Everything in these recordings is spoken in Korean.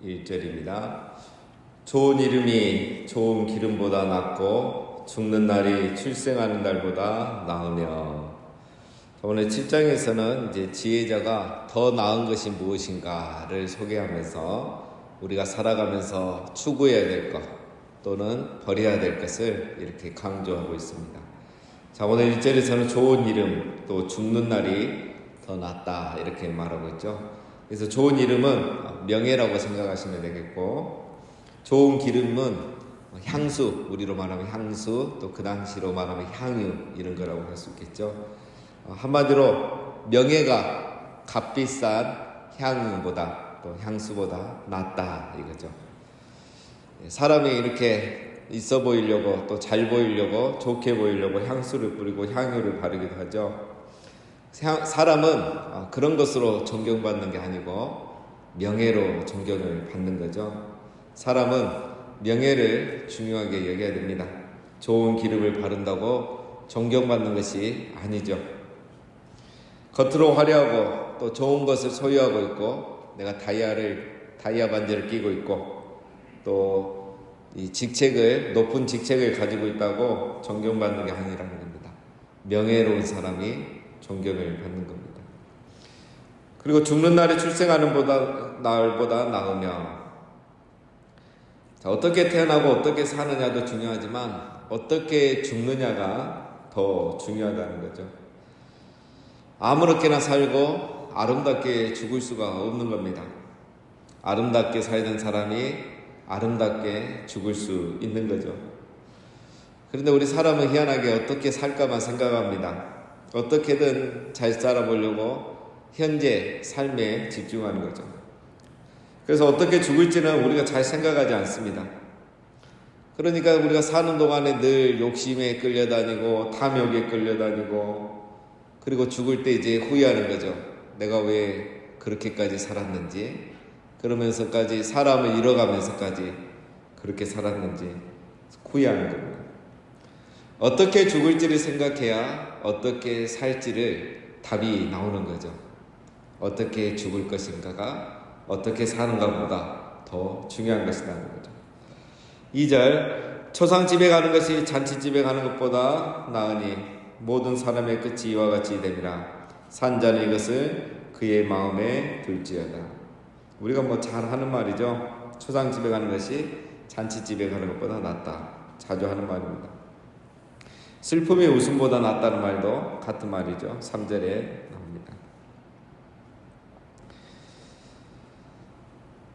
1절입니다. 좋은 이름이 좋은 기름보다 낫고 죽는 날이 출생하는 날보다 나으며. 오늘 7장에서는 이제 지혜자가 더 나은 것이 무엇인가를 소개하면서 우리가 살아가면서 추구해야 될 것 또는 버려야 될 것을 이렇게 강조하고 있습니다. 자, 오늘 1절에서는 좋은 이름 또 죽는 날이 더 낫다 이렇게 말하고 있죠. 그래서 좋은 이름은 명예라고 생각하시면 되겠고, 좋은 기름은 향수, 우리로 말하면 향수, 또 그 당시로 말하면 향유 이런 거라고 할 수 있겠죠. 한마디로 명예가 값비싼 향유보다 또 향수보다 낫다 이거죠. 사람이 이렇게 있어 보이려고 또 잘 보이려고 좋게 보이려고 향수를 뿌리고 향유를 바르기도 하죠. 사람은 그런 것으로 존경받는 게 아니고 명예로 존경을 받는 거죠. 사람은 명예를 중요하게 여겨야 됩니다. 좋은 기름을 바른다고 존경받는 것이 아니죠. 겉으로 화려하고 또 좋은 것을 소유하고 있고 내가 다이아 반지를 끼고 있고 또 이 높은 직책을 가지고 있다고 존경받는 게 아니라는 겁니다. 명예로운 사람이 존경을 받는 겁니다. 그리고 죽는 날에 출생하는 날보다 나으며. 자, 어떻게 태어나고 어떻게 사느냐도 중요하지만 어떻게 죽느냐가 더 중요하다는 거죠. 아무렇게나 살고 아름답게 죽을 수가 없는 겁니다. 아름답게 살던 사람이 아름답게 죽을 수 있는 거죠. 그런데 우리 사람은 희한하게 어떻게 살까만 생각합니다. 어떻게든 잘 살아보려고 현재 삶에 집중하는 거죠. 그래서 어떻게 죽을지는 우리가 잘 생각하지 않습니다. 그러니까 우리가 사는 동안에 늘 욕심에 끌려다니고 탐욕에 끌려다니고 그리고 죽을 때 이제 후회하는 거죠. 내가 왜 그렇게까지 살았는지, 그러면서까지 사람을 잃어가면서까지 그렇게 살았는지 후회하는 겁니다. 어떻게 죽을지를 생각해야 어떻게 살지를 답이 나오는 거죠. 어떻게 죽을 것인가가 어떻게 사는가보다 더 중요한 것이라는 거죠. 2절, 초상집에 가는 것이 잔치집에 가는 것보다 나으니 모든 사람의 끝이 이와 같이 됨이라. 산자는 이것을 그의 마음에 둘지어다. 우리가 잘 하는 말이죠. 초상집에 가는 것이 잔치집에 가는 것보다 낫다. 자주 하는 말입니다. 슬픔이 웃음보다 낫다는 말도 같은 말이죠. 3절에 나옵니다.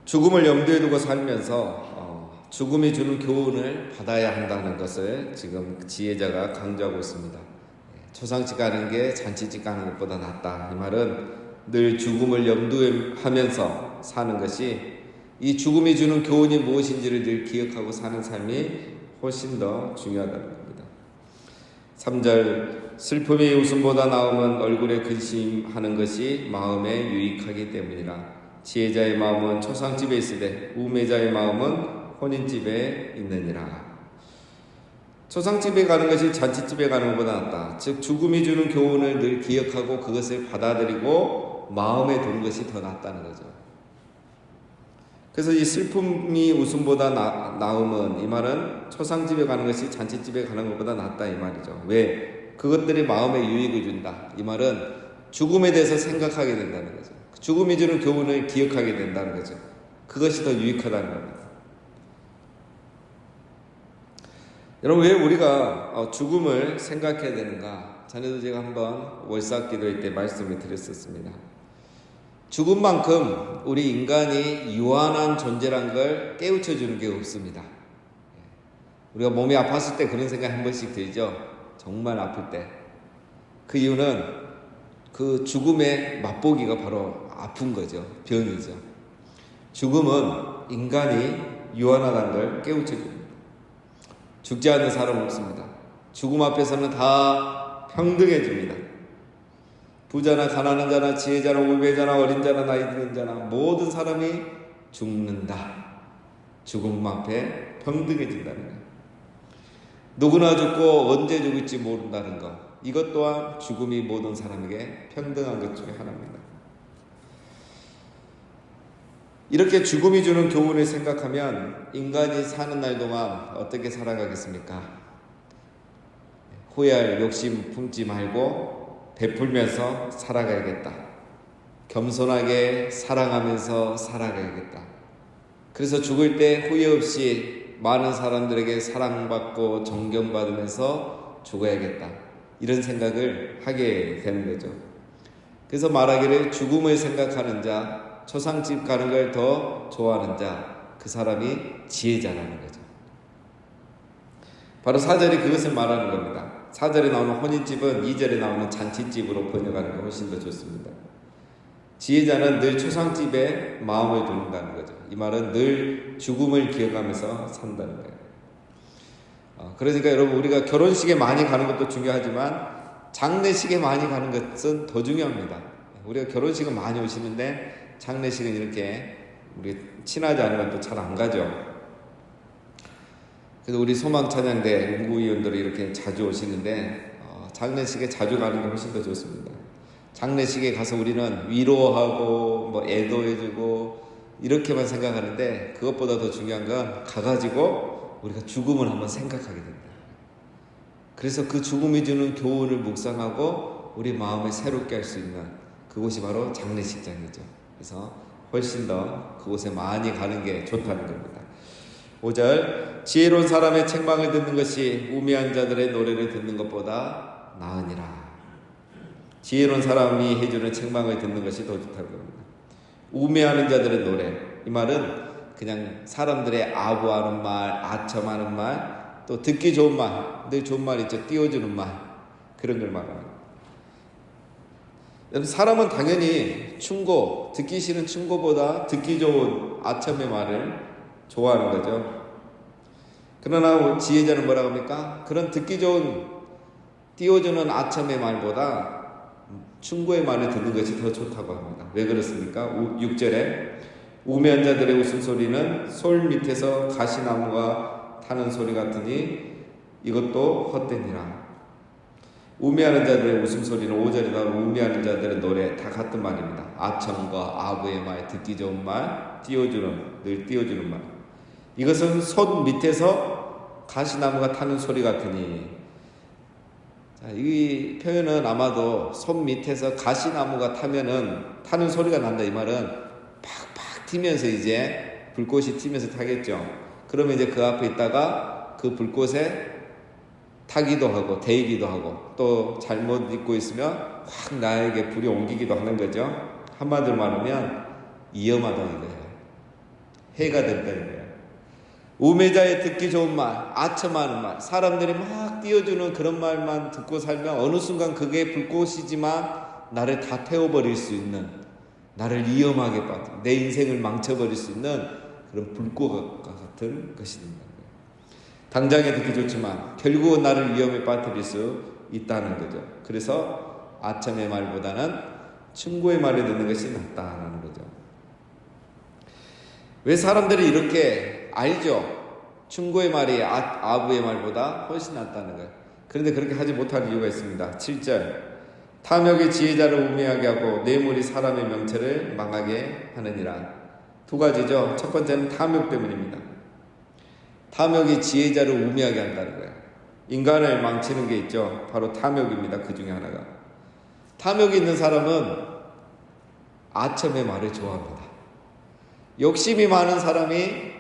죽음을 염두에 두고 살면서 죽음이 주는 교훈을 받아야 한다는 것을 지금 지혜자가 강조하고 있습니다. 초상집 가는 게 잔치집 가는 것보다 낫다. 이 말은 늘 죽음을 염두에 하면서 사는 것이, 이 죽음이 주는 교훈이 무엇인지를 늘 기억하고 사는 삶이 훨씬 더 중요하다는 겁니다. 3절, 슬픔이 웃음보다 나으면 얼굴에 근심하는 것이 마음에 유익하기 때문이라. 지혜자의 마음은 초상집에 있으되 우매자의 마음은 혼인집에 있느니라. 초상집에 가는 것이 잔치집에 가는 것보다 낫다. 즉 죽음이 주는 교훈을 늘 기억하고 그것을 받아들이고 마음에 두는 것이 더 낫다는 거죠. 그래서 이 슬픔이 웃음보다 나으면, 이 말은 초상집에 가는 것이 잔치집에 가는 것보다 낫다 이 말이죠. 왜? 그것들이 마음에 유익을 준다. 이 말은 죽음에 대해서 생각하게 된다는 거죠. 죽음이 주는 교훈을 기억하게 된다는 거죠. 그것이 더 유익하다는 겁니다. 여러분, 왜 우리가 죽음을 생각해야 되는가? 전에도 제가 한번 월삭 기도회 때 말씀을 드렸었습니다. 죽음만큼 우리 인간이 유한한 존재란 걸 깨우쳐 주는 게 없습니다. 우리가 몸이 아팠을 때 그런 생각 한 번씩 들죠. 정말 아플 때. 그 이유는 그 죽음의 맛보기가 바로 아픈 거죠. 병이죠. 죽음은 인간이 유한하다는 걸 깨우쳐 줍니다. 죽지 않는 사람은 없습니다. 죽음 앞에서는 다 평등해집니다. 부자나 가난한 자나 지혜자나 우매자나 어린 자나 나이 드는 자나 모든 사람이 죽는다. 죽음 앞에 평등해진다는 것. 누구나 죽고 언제 죽을지 모른다는 것. 이것 또한 죽음이 모든 사람에게 평등한 것 중에 하나입니다. 이렇게 죽음이 주는 교훈을 생각하면 인간이 사는 날 동안 어떻게 살아가겠습니까? 후회할 욕심 품지 말고 베풀면서 살아가야겠다. 겸손하게 사랑하면서 살아가야겠다. 그래서 죽을 때 후회 없이 많은 사람들에게 사랑받고 존경받으면서 죽어야겠다. 이런 생각을 하게 되는 거죠. 그래서 말하기를 죽음을 생각하는 자, 초상집 가는 걸 더 좋아하는 자, 그 사람이 지혜자라는 거죠. 바로 4절이 그것을 말하는 겁니다. 4절에 나오는 혼인집은 2절에 나오는 잔치집으로 번역하는 게 훨씬 더 좋습니다. 지혜자는 늘 초상집에 마음을 두는다는 거죠. 이 말은 늘 죽음을 기억하면서 산다는 거예요. 그러니까 여러분, 우리가 결혼식에 많이 가는 것도 중요하지만 장례식에 많이 가는 것은 더 중요합니다. 우리가 결혼식은 많이 오시는데 장례식은 이렇게 우리 친하지 않으면 또 잘 안 가죠. 그래서 우리 소망찬양대 연구위원들이 이렇게 자주 오시는데 장례식에 자주 가는 게 훨씬 더 좋습니다. 장례식에 가서 우리는 위로하고 뭐 애도해주고 이렇게만 생각하는데 그것보다 더 중요한 건 가가지고 우리가 죽음을 한번 생각하게 된다. 그래서 그 죽음이 주는 교훈을 묵상하고 우리 마음을 새롭게 할 수 있는 그곳이 바로 장례식장이죠. 그래서 훨씬 더 그곳에 많이 가는 게 좋다는 겁니다. 5절, 지혜로운 사람의 책망을 듣는 것이 우매한 자들의 노래를 듣는 것보다 나으니라. 지혜로운 사람이 해주는 책망을 듣는 것이 더 좋다는 겁니다. 우매하는 자들의 노래, 이 말은 그냥 사람들의 아부하는 말, 아첨하는 말, 또 듣기 좋은 말, 늘 좋은 말 있죠. 띄워주는 말, 그런 걸 말합니다. 사람은 당연히 충고, 듣기 싫은 충고보다 듣기 좋은 아첨의 말을 좋아하는 거죠. 그러나 지혜자는 뭐라고 합니까? 그런 듣기 좋은 띄워주는 아첨의 말보다 충고의 말을 듣는 것이 더 좋다고 합니다. 왜 그렇습니까? 6절에 우매한 자들의 웃음소리는 솔 밑에서 가시나무가 타는 소리 같으니 이것도 헛되니라. 우매하는 자들의 웃음소리는 5절에 나오는 우매하는 자들의 노래 다 같은 말입니다. 아첨과 아부의 말, 듣기 좋은 말, 늘 띄워주는 말. 이것은 손 밑에서 가시나무가 타는 소리 같으니, 자, 이 표현은 아마도 손 밑에서 가시나무가 타는 소리가 난다. 이 말은 팍팍 튀면서 이제 불꽃이 튀면서 타겠죠. 그러면 이제 그 앞에 있다가 그 불꽃에 타기도 하고 데이기도 하고 또 잘못 입고 있으면 확 나에게 불이 옮기기도 하는 거죠. 한마디로 말하면 위험하다 이거예요. 해가 된다 이거예요. 우매자의 듣기 좋은 말, 아첨하는 말, 사람들이 막 띄워주는 그런 말만 듣고 살면 어느 순간 그게 불꽃이지만 나를 다 태워버릴 수 있는, 나를 위험하게 빠뜨려 내 인생을 망쳐버릴 수 있는 그런 불꽃과 같은 것이 된다. 당장에 듣기 좋지만 결국은 나를 위험에 빠뜨릴 수 있다는 거죠. 그래서 아첨의 말보다는 충고의 말을 듣는 것이 낫다는 거죠. 왜 사람들이 이렇게 알죠? 충고의 말이 아부의 말보다 훨씬 낫다는 거예요. 그런데 그렇게 하지 못하는 이유가 있습니다. 7절, 탐욕이 지혜자를 우매하게 하고 뇌물이 사람의 명체를 망하게 하느니라. 두 가지죠. 첫 번째는 탐욕 때문입니다. 탐욕이 지혜자를 우매하게 한다는 거예요. 인간을 망치는 게 있죠. 바로 탐욕입니다. 그 중에 하나가. 탐욕이 있는 사람은 아첨의 말을 좋아합니다. 욕심이 많은 사람이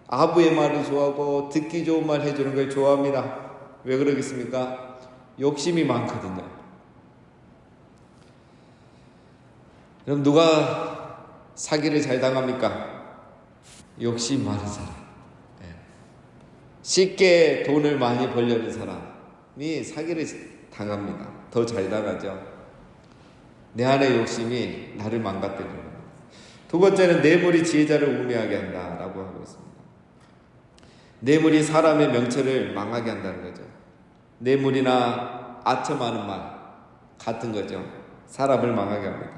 아부의 말을 좋아하고 듣기 좋은 말 해주는 걸 좋아합니다. 왜 그러겠습니까? 욕심이 많거든요. 그럼 누가 사기를 잘 당합니까? 욕심 많은 사람. 쉽게 돈을 많이 벌려는 사람이 사기를 당합니다. 더 잘 당하죠. 내 안의 욕심이 나를 망가뜨리는 거예요. 두 번째는 뇌물이 지혜자를 우매하게 한다라고 하고 있습니다. 뇌물이 사람의 명체를 망하게 한다는 거죠. 뇌물이나 아첨하는 말 같은 거죠. 사람을 망하게 합니다.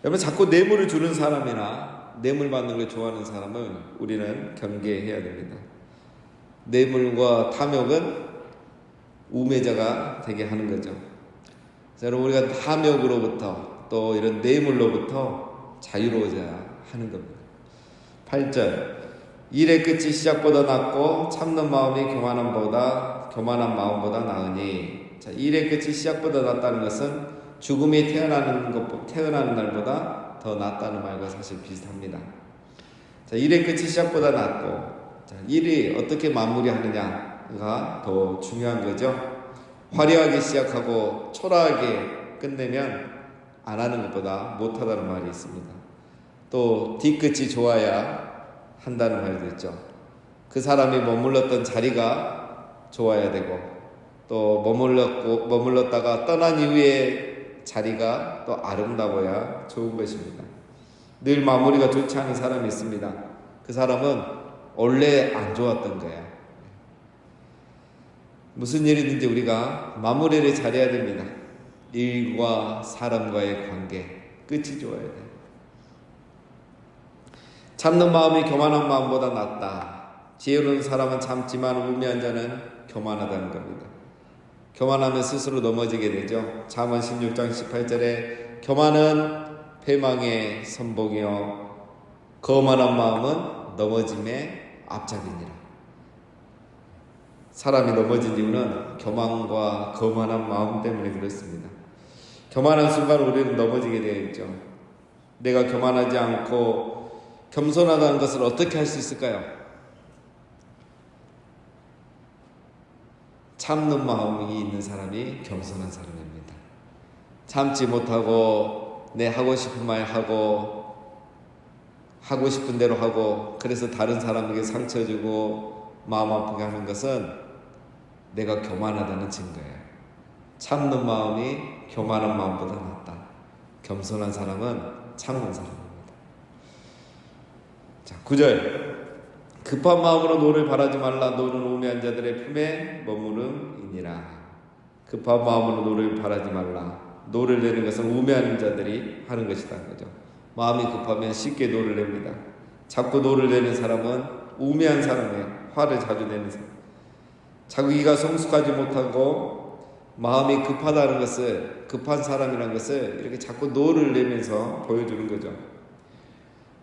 여러분, 자꾸 뇌물을 주는 사람이나 뇌물 받는 걸 좋아하는 사람을 우리는 경계해야 됩니다. 뇌물과 탐욕은 우매자가 되게 하는 거죠. 여러분, 우리가 탐욕으로부터 또 이런 뇌물로부터 자유로워져야 하는 겁니다. 8절 일의 끝이 시작보다 낫고 참는 마음이 교만한 마음보다 나으니. 자, 일의 끝이 시작보다 낫다는 것은 죽음이 태어나는 날보다 더 낫다는 말과 사실 비슷합니다. 자, 일의 끝이 시작보다 낫고, 자, 일이 어떻게 마무리하느냐가 더 중요한 거죠. 화려하게 시작하고 초라하게 끝내면 안 하는 것보다 못하다는 말이 있습니다. 또 뒤끝이 좋아야 한다는 말도 있죠. 그 사람이 머물렀던 자리가 좋아야 되고, 또 머물렀다가 떠난 이후에 자리가 또 아름다워야 좋은 것입니다. 늘 마무리가 좋지 않은 사람이 있습니다. 그 사람은 원래 안 좋았던 거야. 무슨 일이든지 우리가 마무리를 잘해야 됩니다. 일과 사람과의 관계, 끝이 좋아야 돼. 참는 마음이 교만한 마음보다 낫다. 지혜로운 사람은 참지만 우매한 자는 교만하다는 겁니다. 교만하면 스스로 넘어지게 되죠. 잠언 16장 18절에 교만은 패망의 선봉이요 거만한 마음은 넘어짐의 앞잡이니라. 사람이 넘어진 이유는 교만과 거만한 마음 때문에 그렇습니다. 교만한 순간 우리는 넘어지게 되어 있죠. 내가 교만하지 않고 겸손하다는 것을 어떻게 할 수 있을까요? 참는 마음이 있는 사람이 겸손한 사람입니다. 참지 못하고 내 하고 싶은 말 하고 싶은 대로 하고, 그래서 다른 사람에게 상처 주고 마음 아프게 하는 것은 내가 교만하다는 증거예요. 참는 마음이 교만한 마음보다 낫다. 겸손한 사람은 참는 사람입니다. 자, 9절 급한 마음으로 노를 바라지 말라. 노는 우매한 자들의 품에 머무름이니라. 급한 마음으로 노를 바라지 말라. 노를 내는 것은 우매한 자들이 하는 것이다 거죠. 마음이 급하면 쉽게 노를 냅니다. 자꾸 노를 내는 사람은 우매한 사람이에요. 화를 자주 내는 사람. 자기가 성숙하지 못하고 마음이 급하다는 것을, 급한 사람이라는 것을 이렇게 자꾸 노를 내면서 보여주는 거죠.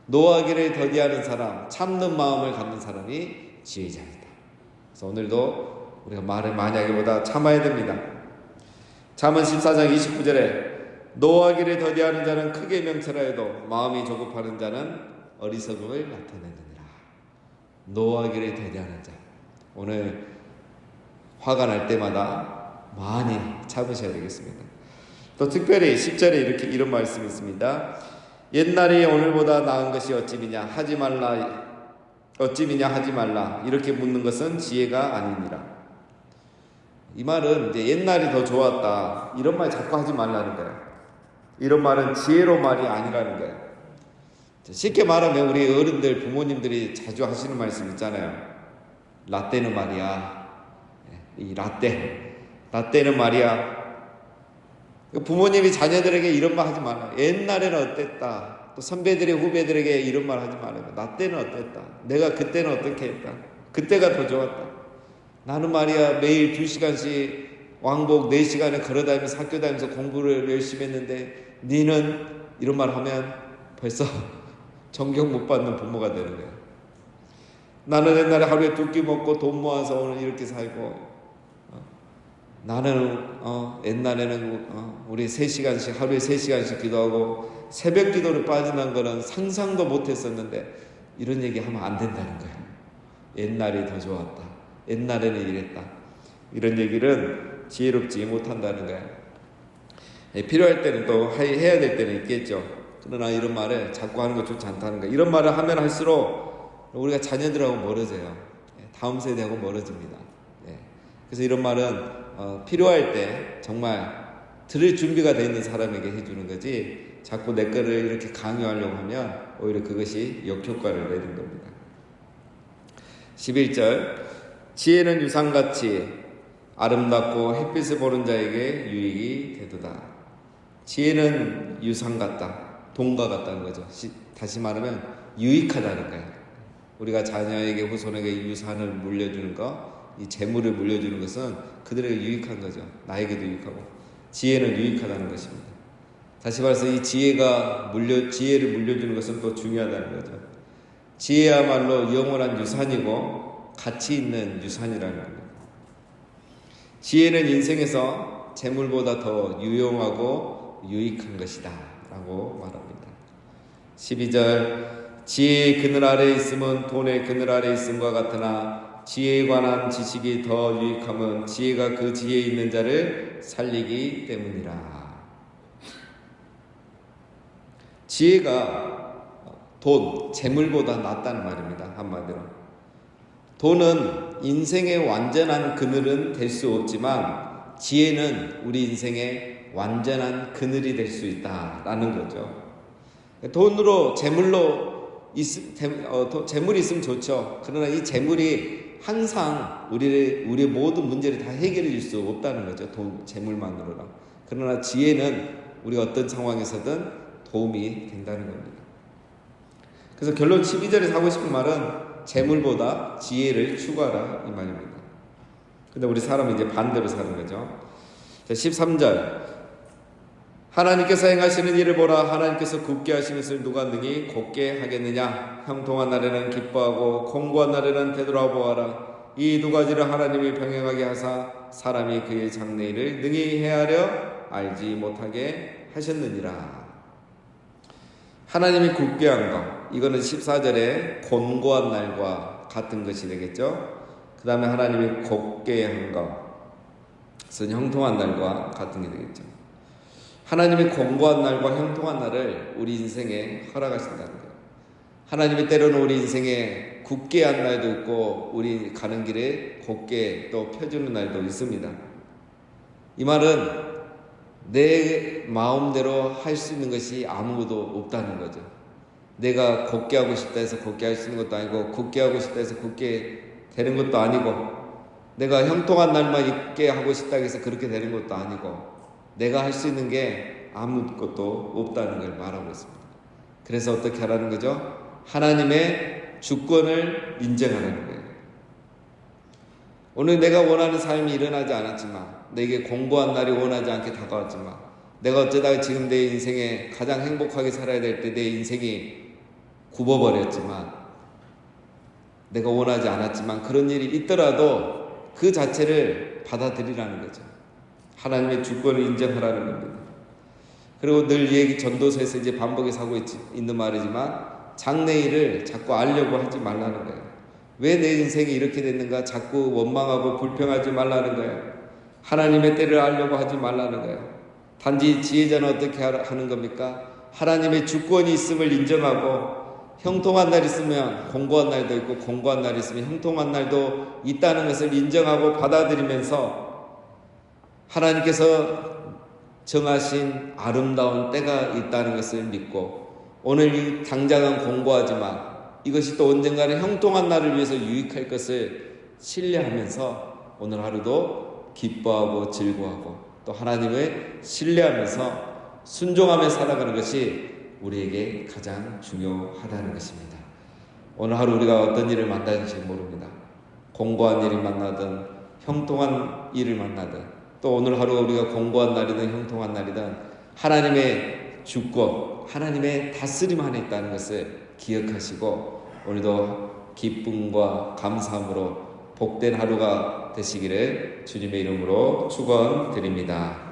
노하기를 더디하는 사람, 참는 마음을 갖는 사람이 지혜자이다. 그래서 오늘도 우리가 말을 많이 하기보다 참아야 됩니다. 잠언 14장 29절에 노하기를 더디하는 자는 크게 명철하여도 마음이 조급하는 자는 어리석음을 나타내느니라. 노하기를 더디하는 자. 오늘 화가 날 때마다 많이 참으셔야 되겠습니다. 또 특별히 10절에 이런 말씀이 있습니다. 옛날이 오늘보다 나은 것이 어찌미냐 하지 말라 이렇게 묻는 것은 지혜가 아니니라. 이 말은 이제 옛날이 더 좋았다 이런 말 자꾸 하지 말라는 거예요. 이런 말은 지혜로운 말이 아니라는 거예요. 쉽게 말하면 우리 어른들 부모님들이 자주 하시는 말씀 있잖아요. 라떼는 말이야. 이 라떼는 말이야. 부모님이 자녀들에게 이런 말 하지 말아요. 옛날에는 어땠다. 또 선배들이 후배들에게 이런 말 하지 말아요. 나 때는 어땠다. 내가 그때는 어떻게 했다. 그때가 더 좋았다. 나는 말이야 매일 2시간씩 왕복 4시간을 걸어다니면서 학교 다니면서 공부를 열심히 했는데 니는 이런 말 하면 벌써 존경 못 받는 부모가 되는 거야. 나는 옛날에 하루에 2끼 먹고 돈 모아서 오늘 이렇게 살고, 나는 옛날에는 우리 3시간씩 하루에 3시간씩 기도하고 새벽 기도를 빠지는 거는 상상도 못했었는데 이런 얘기 하면 안 된다는 거예요. 옛날이 더 좋았다. 옛날에는 이랬다. 이런 얘기는 지혜롭지 못한다는 거예요. 필요할 때는 또 해야 될 때는 있겠죠. 그러나 이런 말을 자꾸 하는 거 좋지 않다는 거예요. 이런 말을 하면 할수록 우리가 자녀들하고 멀어져요. 다음 세대하고 멀어집니다. 그래서 이런 말은 필요할 때 정말 들을 준비가 되어 있는 사람에게 해주는 거지, 자꾸 내 거를 이렇게 강요하려고 하면 오히려 그것이 역효과를 내는 겁니다. 11절 지혜는 유상같이 아름답고 햇빛을 보는 자에게 유익이 되도다. 지혜는 유상 같다. 돈과 같다는 거죠. 다시 말하면 유익하다는 거예요. 우리가 자녀에게 후손에게 유산을 물려주는 거, 이 재물을 물려주는 것은 그들에게 유익한 거죠. 나에게도 유익하고. 지혜는 유익하다는 것입니다. 다시 말해서 이 지혜를 물려주는 것은 또 중요하다는 거죠. 지혜야말로 영원한 유산이고 가치 있는 유산이라는 겁니다. 지혜는 인생에서 재물보다 더 유용하고 유익한 것이다 라고 말합니다. 12절 지혜의 그늘 아래에 있음은 돈의 그늘 아래에 있음과 같으나 지혜에 관한 지식이 더 유익함은 지혜가 그 지혜에 있는 자를 살리기 때문이라. 지혜가 돈, 재물보다 낫다는 말입니다. 한마디로. 돈은 인생의 완전한 그늘은 될 수 없지만 지혜는 우리 인생의 완전한 그늘이 될 수 있다라는 거죠. 돈으로, 재물이 있으면 좋죠. 그러나 이 재물이 항상 우리의 모든 문제를 다 해결해 줄 수 없다는 거죠. 재물만으로는. 그러나 지혜는 우리가 어떤 상황에서든 도움이 된다는 겁니다. 그래서 결론 12절에서 하고 싶은 말은 재물보다 지혜를 추구하라 이 말입니다. 근데 우리 사람은 이제 반대로 사는 거죠. 13절 하나님께서 행하시는 일을 보라. 하나님께서 굽게 하신 것을 누가 능히 곱게 하겠느냐. 형통한 날에는 기뻐하고 공고한 날에는 되돌아보아라. 이 두 가지를 하나님이 병행하게 하사 사람이 그의 장래일을 능히 헤아려 알지 못하게 하셨느니라. 하나님이 굽게 한 것, 이거는 14절에 곤고한 날과 같은 것이 되겠죠. 그 다음에 하나님이 곱게 한 것은 형통한 날과 같은 게 되겠죠. 하나님이 곤고한 날과 형통한 날을 우리 인생에 허락하신다는 거예요. 하나님이 때로는 우리 인생에 굳게 한 날도 있고 우리 가는 길에 곱게 또 펴주는 날도 있습니다. 이 말은 내 마음대로 할 수 있는 것이 아무것도 없다는 거죠. 내가 곱게 하고 싶다 해서 곱게 할 수 있는 것도 아니고 굳게 하고 싶다 해서 굳게 되는 것도 아니고 내가 형통한 날만 있게 하고 싶다 해서 그렇게 되는 것도 아니고 내가 할 수 있는 게 아무것도 없다는 걸 말하고 있습니다. 그래서 어떻게 하라는 거죠? 하나님의 주권을 인정하라는 거예요. 오늘 내가 원하는 삶이 일어나지 않았지만 내게 공고한 날이 원하지 않게 다가왔지만 내가 어쩌다가 지금 내 인생에 가장 행복하게 살아야 될 때 내 인생이 굽어버렸지만 내가 원하지 않았지만 그런 일이 있더라도 그 자체를 받아들이라는 거죠. 하나님의 주권을 인정하라는 겁니다. 그리고 늘 전도서에서 이제 반복해서 하고 있는 말이지만 장래일을 자꾸 알려고 하지 말라는 거예요. 왜 내 인생이 이렇게 됐는가 자꾸 원망하고 불평하지 말라는 거예요. 하나님의 때를 알려고 하지 말라는 거예요. 단지 지혜자는 어떻게 하는 겁니까? 하나님의 주권이 있음을 인정하고 형통한 날 있으면 공고한 날도 있고 공고한 날이 있으면 형통한 날도 있다는 것을 인정하고 받아들이면서 하나님께서 정하신 아름다운 때가 있다는 것을 믿고 오늘 이 당장은 공고하지만 이것이 또 언젠가는 형통한 날을 위해서 유익할 것을 신뢰하면서 오늘 하루도 기뻐하고 즐거워하고 또 하나님을 신뢰하면서 순종하며 살아가는 것이 우리에게 가장 중요하다는 것입니다. 오늘 하루 우리가 어떤 일을 만나는지 모릅니다. 공고한 일을 만나든 형통한 일을 만나든 또 오늘 하루 우리가 공고한 날이든 형통한 날이든 하나님의 주권, 하나님의 다스림 안에 있다는 것을 기억하시고 오늘도 기쁨과 감사함으로 복된 하루가 되시기를 주님의 이름으로 축원드립니다.